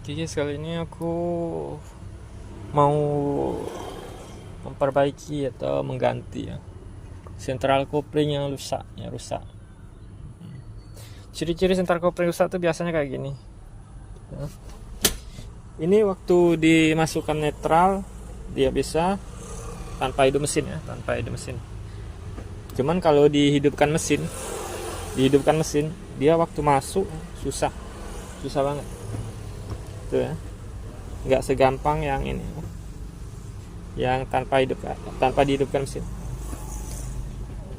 Oke guys, kali ini aku mau memperbaiki atau mengganti ya sentral kopling yang rusak. Ciri-ciri sentral kopling rusak tuh biasanya kayak gini ya. Ini waktu dimasukkan netral dia bisa tanpa hidup mesin ya, tanpa hidup mesin. Cuman kalau dihidupkan mesin dia waktu masuk susah banget tuh ya, nggak segampang yang ini yang tanpa dihidupkan mesin.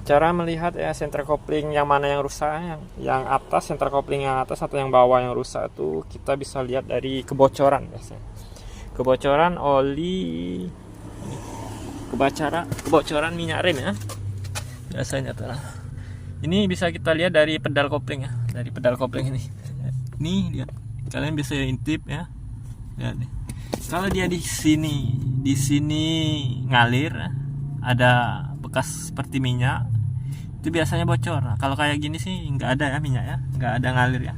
Cara melihat ya sentral kopling yang mana yang rusak, yang atas, sentral kopling yang atas atau yang bawah yang rusak itu kita bisa lihat dari kebocoran biasanya. Kebocoran oli, kebocoran minyak rem ya biasanya tuh. Ini bisa kita lihat dari pedal kopling ya, dari pedal kopling ini. Nih lihat, kalian bisa intip ya. Lihat nih. Kalau dia di sini ngalir, ada bekas seperti minyak, itu biasanya bocor. Nah, kalau kayak gini sih nggak ada ya minyak ya, nggak ada ngalir ya.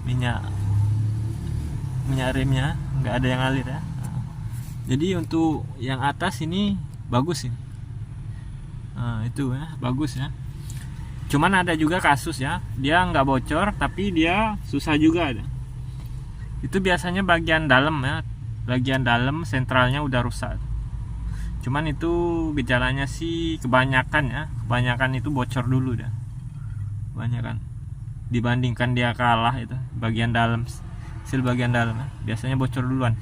Minyak remnya nggak ada yang ngalir ya. Nah, jadi untuk yang atas ini bagus ya. Nah, itu ya, bagus ya. Cuman ada juga kasus ya, dia nggak bocor tapi dia susah juga ada. Itu biasanya bagian dalam ya, bagian dalam sentralnya udah rusak. Cuman itu gejalanya sih kebanyakan itu bocor dulu dah. Kebanyakan dibandingkan dia kalah itu bagian dalam, bagian dalam ya, biasanya bocor duluan.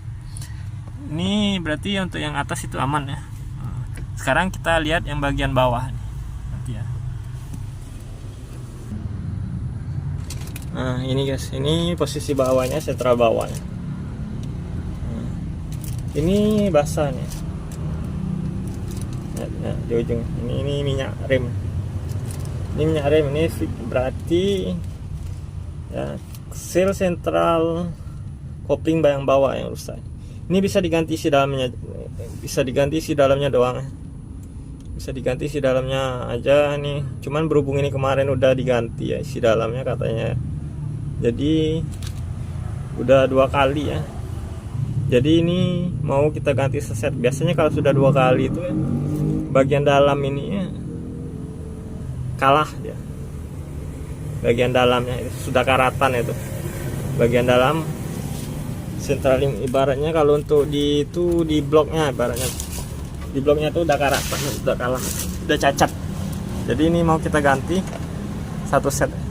Ini berarti untuk yang atas itu aman ya. Sekarang kita lihat yang bagian bawah nih. Nanti ya. Nah ini guys, ini posisi bawahnya, sentral bawahnya. Ini basah nih. Nah, di ujung ini minyak rem. Ini minyak rem, ini berarti ya sel sentral kopling yang bawah yang rusak. Ini bisa diganti isi dalamnya, doang. Bisa diganti isi dalamnya aja nih. Cuman berhubung ini kemarin udah diganti ya isi dalamnya katanya. Jadi udah 2 kali ya. Jadi ini mau kita ganti seset. Biasanya kalau sudah 2 kali itu ya, bagian dalam ini ya, kalah dia. Bagian dalamnya sudah karatan itu. Bagian dalam sentraling ibaratnya kalau untuk di bloknya, ibaratnya di bloknya itu udah karatan, udah kalah, udah cacat. Jadi ini mau kita ganti satu set.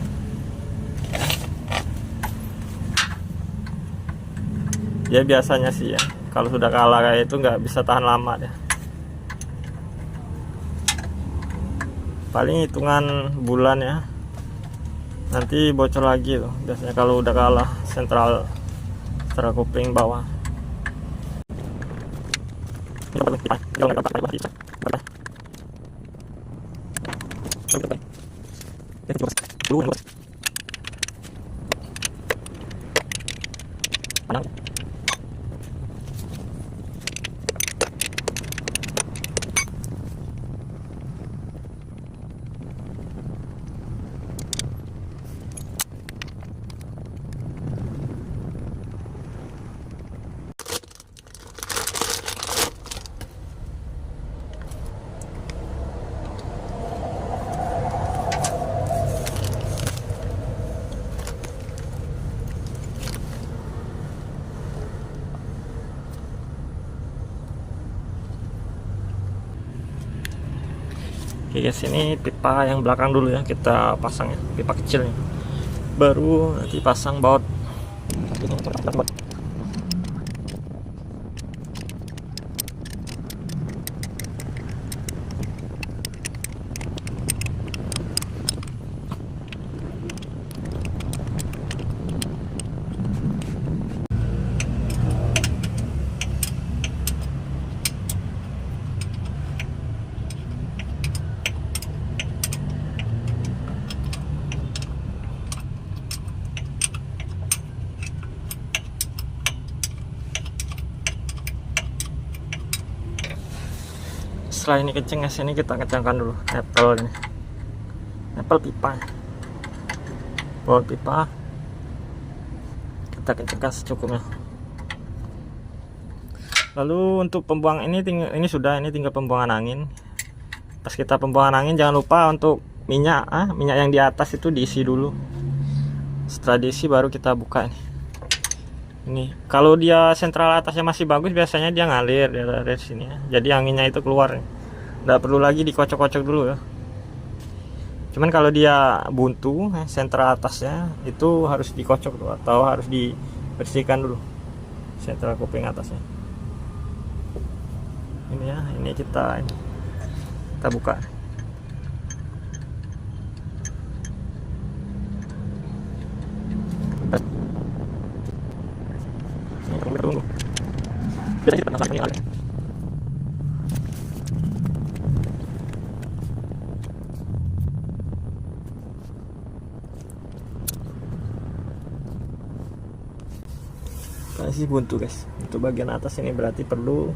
Ya biasanya sih ya, kalau sudah kalah kayak itu nggak bisa tahan lama ya. Paling hitungan bulan ya, nanti bocor lagi tuh. Biasanya kalau udah kalah sentral kopling bawah. Oke guys, ini pipa yang belakang dulu ya kita pasang ya, pipa kecilnya. Baru nanti pasang baut. Setelah ini kenceng guys, ini kita kencangkan dulu nepel pipa, baut pipa kita kencangkan secukupnya. Lalu untuk pembuang ini tinggal pembuangan angin. Pas kita pembuangan angin jangan lupa untuk minyak yang di atas itu diisi dulu. Setelah diisi baru kita buka nih. Ini kalau dia sentral atasnya masih bagus, biasanya dia ngalir dari sini ya. Jadi anginnya itu keluar. Nggak perlu lagi dikocok-kocok dulu ya. Cuman kalau dia buntu, sentral atasnya itu harus dikocok dulu, atau harus dibersihkan dulu sentral kuping atasnya. Ini ya, ini kita buka. Masih buntu guys. Untuk bagian atas ini berarti perlu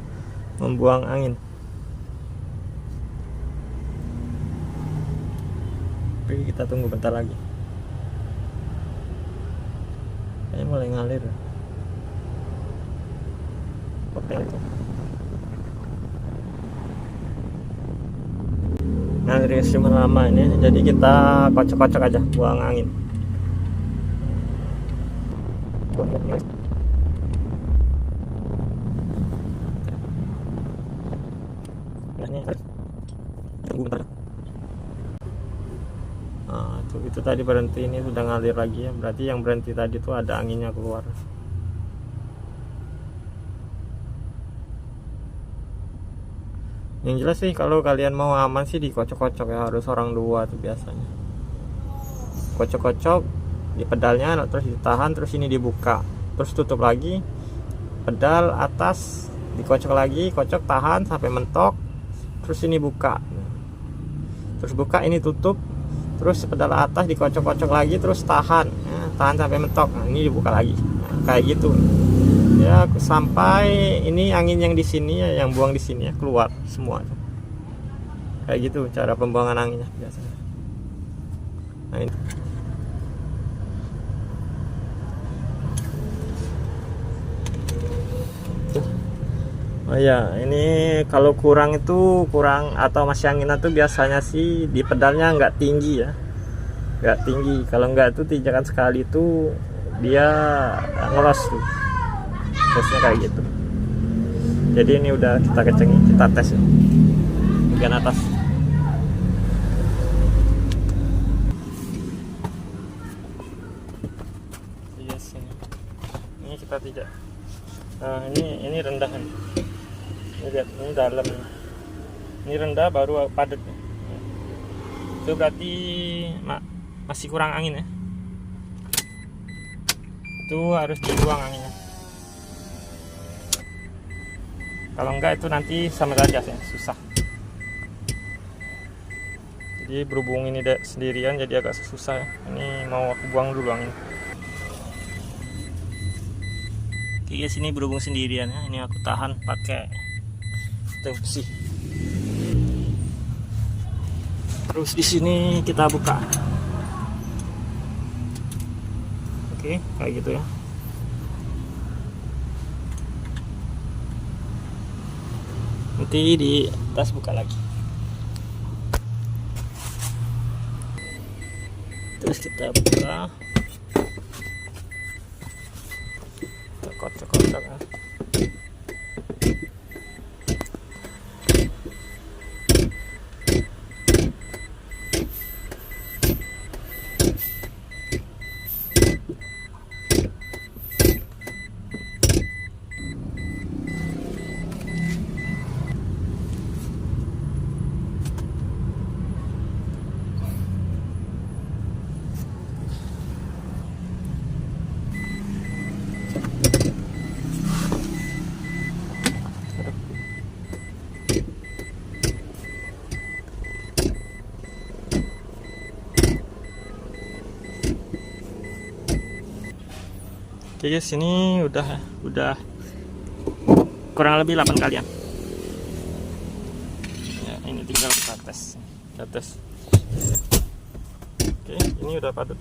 membuang angin. Oke, kita tunggu bentar lagi. Kayaknya mulai ngalir. Oke itu. Ngalir cuma lama ini, jadi kita kocok-kocok aja, buang angin. Nah, itu tadi berhenti, ini sudah ngalir lagi ya. Berarti yang berhenti tadi tuh ada anginnya keluar. Yang jelas sih kalau kalian mau aman sih dikocok-kocok ya, harus orang dua tuh biasanya. Kocok-kocok di pedalnya, terus ditahan, terus ini dibuka, terus tutup lagi, pedal atas dikocok lagi, kocok tahan sampai mentok, terus ini buka, terus buka ini tutup, terus pedal atas dikocok-kocok lagi, terus tahan ya, tahan sampai mentok. Nah, ini dibuka lagi, nah, kayak gitu ya, sampai ini angin yang di sini ya, yang buang di sini ya, keluar semua. Kayak gitu cara pembuangan anginnya biasanya. Nah, ini. Oh ya, ini kalau kurang atau masih anginan tuh biasanya sih di pedalnya nggak tinggi ya, nggak tinggi. Kalau nggak itu tinjakan sekali itu dia ngelos tuh, terusnya kayak gitu. Jadi ini udah kita kecengin, kita tes ya bagian atas. Yes, ini kita tidak. Nah, ini rendahan. Ini lihat, ini dalam. Ini rendah baru padat. Itu berarti masih kurang angin ya. Itu harus dibuang anginnya. Kalau enggak itu nanti sama saja ya, susah. Jadi berhubung ini sendirian jadi agak susah ya. Ini mau aku buang dulu angin. Oke guys, ini berhubung sendirian ya, ini aku tahan pakai tape besi. Terus di sini kita buka. Oke, kayak gitu ya. Nanti di atas buka lagi. Terus kita buka. Kocok-kocok ya. Oke guys, ini udah kurang lebih 8 kalian ya. Ini tinggal kita tes. Oke, ini udah padat.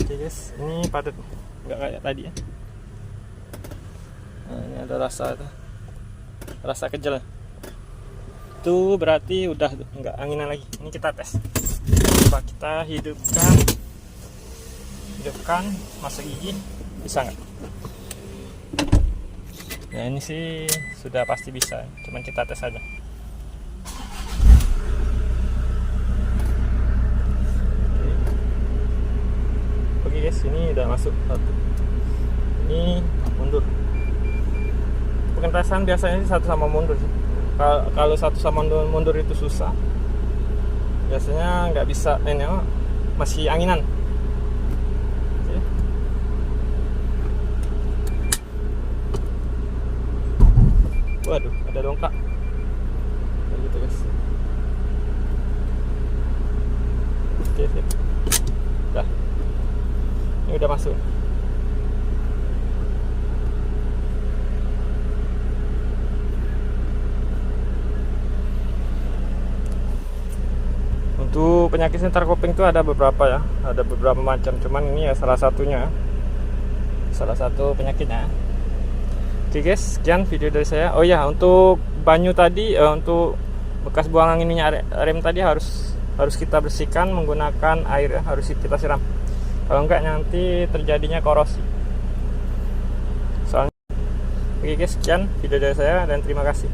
Oke guys, ini padat, nggak kayak tadi ya. Nah, ini ada rasa kejel. Itu berarti udah tuh, nggak anginan lagi. Ini kita tes. Coba kita hidupkan masuk gigi, bisa nggak? Ya ini sih sudah pasti bisa, cuman kita tes aja. Oke guys, ini udah masuk satu. Ini mundur. Pengetesan biasanya sih satu sama mundur sih. Kalau satu sama mundur itu susah. Biasanya nggak bisa, ini masih anginan. Oke. Waduh, ada dongkrak. Kayak gitu guys. Oke, sip. Udah. Ini udah masuk. Untuk penyakit senter kuping itu ada beberapa ya, ada beberapa macam, cuman ini ya salah satunya, salah satu penyakitnya. Oke guys, sekian video dari saya. Oh ya, untuk banyu tadi, untuk bekas buang anginnya rem tadi harus kita bersihkan menggunakan air, harus kita siram. Kalau enggak nanti terjadinya korosi. Soalnya. Oke guys, sekian video dari saya dan terima kasih.